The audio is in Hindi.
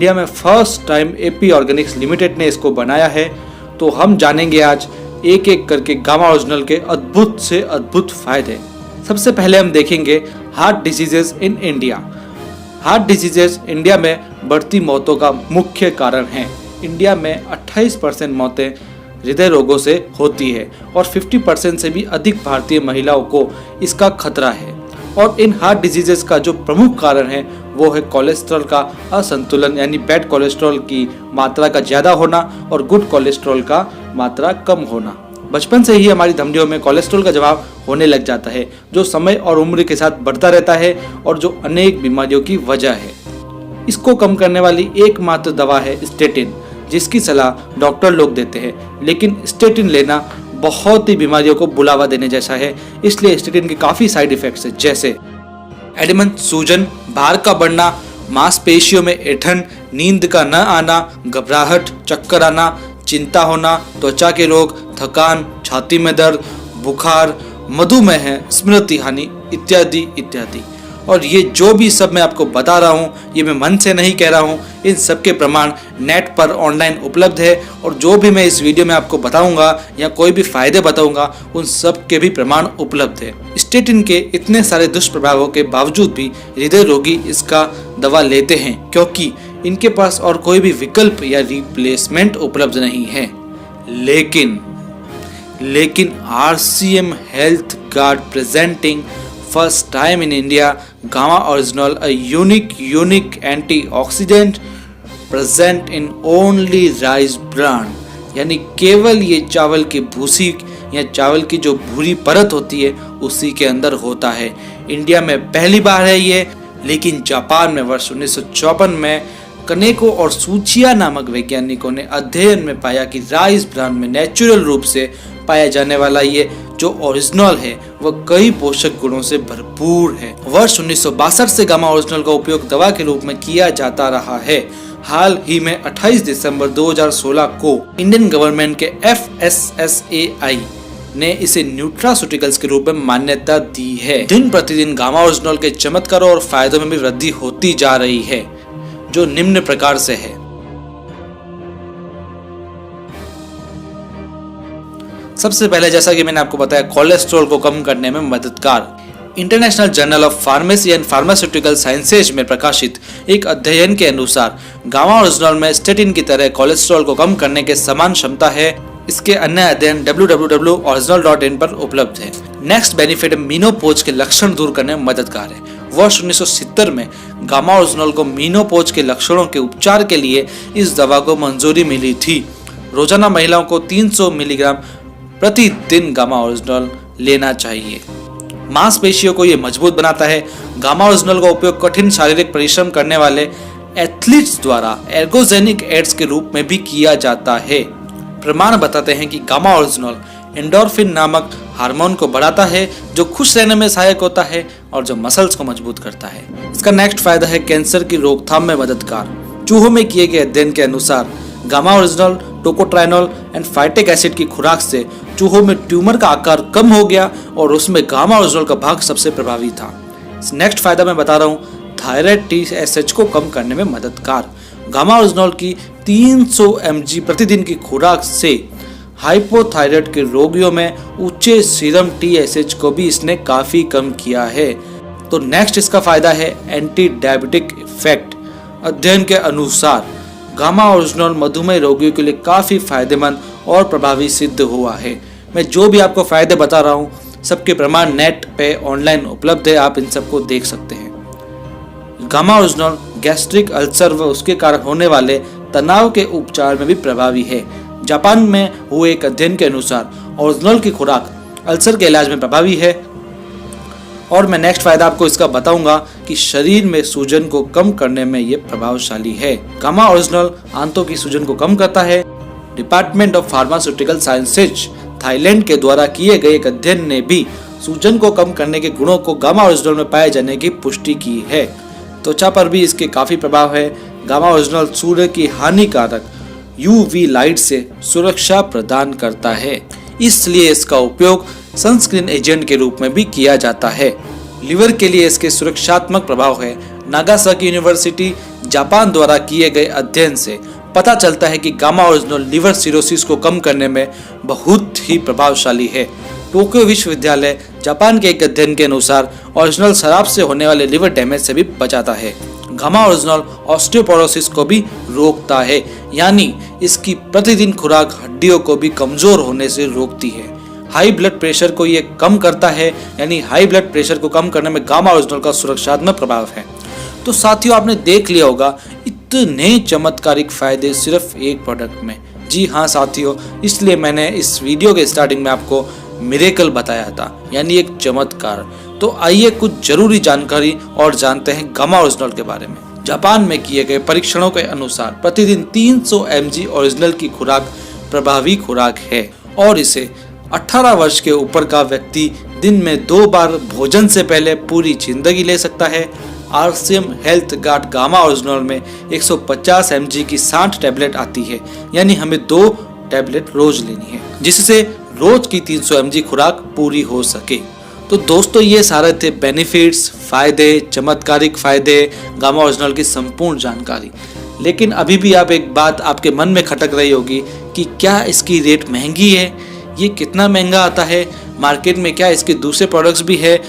इंडिया में first time AP Organics limited ने इसको बनाया है। तो हम जानेंगे आज एक एक करके गामा ओरिजिनल के अद्भुत से अद्भुत फायदे। सबसे पहले हम देखेंगे heart diseases in India. Heart diseases India में बढ़ती मौतों का मुख्य कारण है। इंडिया में 28% मौतें हृदय रोगों से होती है और 50% से भी अधिक भारतीय महिलाओं को इसका खतरा है। और इन हार्ट डिजीजेस का जो प्रमुख कारण है वो है कोलेस्ट्रॉल का असंतुलन, यानी बैड कोलेस्ट्रॉल की मात्रा का ज़्यादा होना और गुड कोलेस्ट्रॉल का मात्रा कम होना। बचपन से ही हमारी धमनियों में कोलेस्ट्रॉल का जमाव होने लग जाता है, जो समय और उम्र के साथ बढ़ता रहता है और जो अनेक बीमारियों की वजह है। इसको कम करने वाली एकमात्र दवा है स्टेटिन, जिसकी सलाह डॉक्टर लोग देते हैं। लेकिन स्टेटिन लेना बहुत ही बीमारियों को बुलावा देने जैसा है, इसलिए स्टेटिन के काफ़ी साइड इफेक्ट्स है, जैसे एडिमन, सूजन, भार का बढ़ना, मांसपेशियों में ऐंठन, नींद का न आना, घबराहट, चक्कर आना, चिंता होना, त्वचा के रोग, थकान, छाती में दर्द, बुखार, मधुमेह, स्मृति हानि इत्यादि इत्यादि। और ये जो भी सब मैं आपको बता रहा हूँ ये मैं मन से नहीं कह रहा हूँ, इन सब के प्रमाण नेट पर ऑनलाइन उपलब्ध है। और जो भी मैं इस वीडियो में आपको बताऊंगा या कोई भी फायदे बताऊंगा उन सब के भी प्रमाण उपलब्ध है। स्टेटिन के इतने सारे दुष्प्रभावों के बावजूद भी हृदय रोगी इसका दवा लेते हैं, क्योंकि इनके पास और कोई भी विकल्प या रिप्लेसमेंट उपलब्ध नहीं है। लेकिन RCM health guard presenting first time in India Gamma Original, a unique antioxidant present in only rice bran, यानी केवल ये चावल की भूसी या चावल की जो भूरी परत होती है उसी के अंदर होता है। इंडिया में पहली बार है ये, लेकिन जापान में वर्ष 1954 में कनेको और सूचिया नामक वैज्ञानिकों ने अध्ययन में पाया कि राइस ब्रान में नेचुरल रूप से पाया जाने वाला ये जो ओरिजिनल है वह कई पोषक गुणों से भरपूर है। वर्ष 1962 से गामा ओरिजिनल का उपयोग दवा के रूप में किया जाता रहा है। हाल ही में 28 दिसंबर 2016 को इंडियन गवर्नमेंट के FSSAI ने इसे न्यूट्रास्यूटिकल्स के रूप में मान्यता दी है। दिन प्रतिदिन गामा ओरिजिनल के चमत्कारों और फायदों में भी वृद्धि होती जा रही है, जो निम्न प्रकार से है। सबसे पहले, जैसा कि मैंने आपको बताया, कोलेस्ट्रॉल को कम करने में मददगार। International journal of pharmacy and pharmaceutical sciences में प्रकाशित एक अध्ययन के अनुसार गामा ओरिजिनल में स्टेटिन की तरह कोलेस्ट्रॉल को कम करने के समान क्षमता है। इसके अन्य अध्ययन www.original.in पर उपलब्ध है। नेक्स्ट बेनिफिट, मीनोपॉज के लक्षण दूर करने में मददगार है। वर्ष 1970 में गामा ओरिजिनल को मीनोपॉज के लक्षणों के उपचार के लिए इस दवा को मंजूरी मिली थी। रोजाना महिलाओं को 300 मिलीग्राम प्रतिदिन गामा ओरिजिनल लेना चाहिए। मांसपेशियों को ये मजबूत बनाता है। गामा ओरिजिनल का उपयोग कठिन शारीरिक परिश्रम करने वाले एथलीट्स द्वारा एर्गोजेनिक एड्स के रूप में भी किया जाता है। प्रमाण बताते हैं कि गामा ओरिजिनल एंडोर्फिन नामक हार्मोन को बढ़ाता है, जो खुश रहने में सहायक होता है और जो मसल्स को मजबूत करता है। इसका नेक्स्ट फायदा है कैंसर की रोकथाम में मददगार। चूहों में किए गए अध्ययन के अनुसार gamma original tocotrienol and phytic acid की खुराक से चूहों में ट्यूमर का आकार कम हो गया और उसमें गामा ओरिजिनल का भाग सबसे प्रभावी था। नेक्स्ट फायदा मैं बता रहा हूँ, थायराइड TSH को कम करने में मददगार। गामा ओरिजिनल की 300 mg प्रतिदिन की खुराक से हाइपोथायराइड के रोगियों में ऊंचे सीरम TSH को भी इसने काफी कम किया है। तो नेक्स्ट इसका फायदा है एंटी डायबिटिक इफेक्ट। अध्ययन के अनुसार गामा ओरिजिनल मधुमेह रोगियों के लिए काफी फायदेमंद और प्रभावी सिद्ध हुआ है। मैं जो भी आपको फायदे बता रहा हूँ सबके प्रमाण नेट पे ऑनलाइन उपलब्ध है, आप इन सबको देख सकते हैं। गामा ओरिजिनल गैस्ट्रिक अल्सर व उसके कारण होने वाले तनाव के उपचार में भी प्रभावी है। जापान में हुए एक अध्ययन के अनुसार ओरिजिनल की खुराक अल्सर के इलाज में प्रभावी है। और मैं नेक्स्ट फायदा आपको इसका बताऊंगा कि शरीर में सूजन को कम करने में ये प्रभावशाली है। गामा ओरिजिनल आंतों की सूजन को कम करता है। Department of pharmaceutical sciences Thailand के द्वारा किए गए एक अध्ययन ने भी सूजन को कम करने के गुणों को गामा ओरिजिनल में पाए जाने की पुष्टि की है। त्वचा पर भी इसके काफी प्रभाव है। गामा ओरिजिनल सूर्य की हानिकारक UV लाइट से सुरक्षा प्रदान करता है, इसलिए इसका उपयोग सनस्क्रीन एजेंट के रूप में भी किया जाता है। लिवर के लिए इसके सुरक्षात्मक प्रभाव है। नागासाकी यूनिवर्सिटी जापान द्वारा किए गए अध्ययन से पता चलता है कि गामा ओरिजिनल लिवर सिरोसिस को कम करने में बहुत ही प्रभावशाली है। टोक्यो विश्वविद्यालय जापान के एक अध्ययन के अनुसार ओरिजिनल शराब से होने वाले लिवर डैमेज से भी बचाता है। गामा ओरिजिनल ऑस्टियोपोरोसिस को भी रोकता है, यानी इसकी प्रतिदिन खुराक हड्डियों को भी कमजोर होने से रोकती है। हाई ब्लड प्रेशर को ये कम करता है, यानी हाई ब्लड प्रेशर को कम करने में गामा ओरिजिनल का सुरक्षात्मक प्रभाव है। तो साथियों, आपने देख लिया होगा इतने चमत्कारिक फायदे सिर्फ एक प्रोडक्ट में। जी हाँ साथियों, इसलिए मैंने इस वीडियो के स्टार्टिंग में आपको मिरेकल बताया था, यानी एक चमत्कार। तो आइए कुछ जरूरी जानकारी और जानते हैं गामा ओरिजिनल के बारे में। जापान में किए गए परीक्षणों के अनुसार प्रतिदिन 300 mg ओरिजिनल की खुराक प्रभावी खुराक है और इसे 18 वर्ष के ऊपर का व्यक्ति दिन में 2 बार भोजन से पहले पूरी जिंदगी ले सकता है। RCM health guard gamma original में 150 mg की 60 टैबलेट आती है, यानी हमें 2 टैबलेट रोज लेनी है, जिससे रोज की 300 mg खुराक पूरी हो सके। तो दोस्तों, ये सारे थे बेनिफिट्स, फायदे, चमत्कारिक फायदे, गामा ओरिजिनल की संपूर्ण जानकारी। लेकिन अभी भी आप एक बात आपके मन में खटक रही होगी कि क्या इसकी रेट महंगी है? ये कितना महंगा आता है? मार्केट में क्या इसके दूसरे प्रोडक्ट्स भी है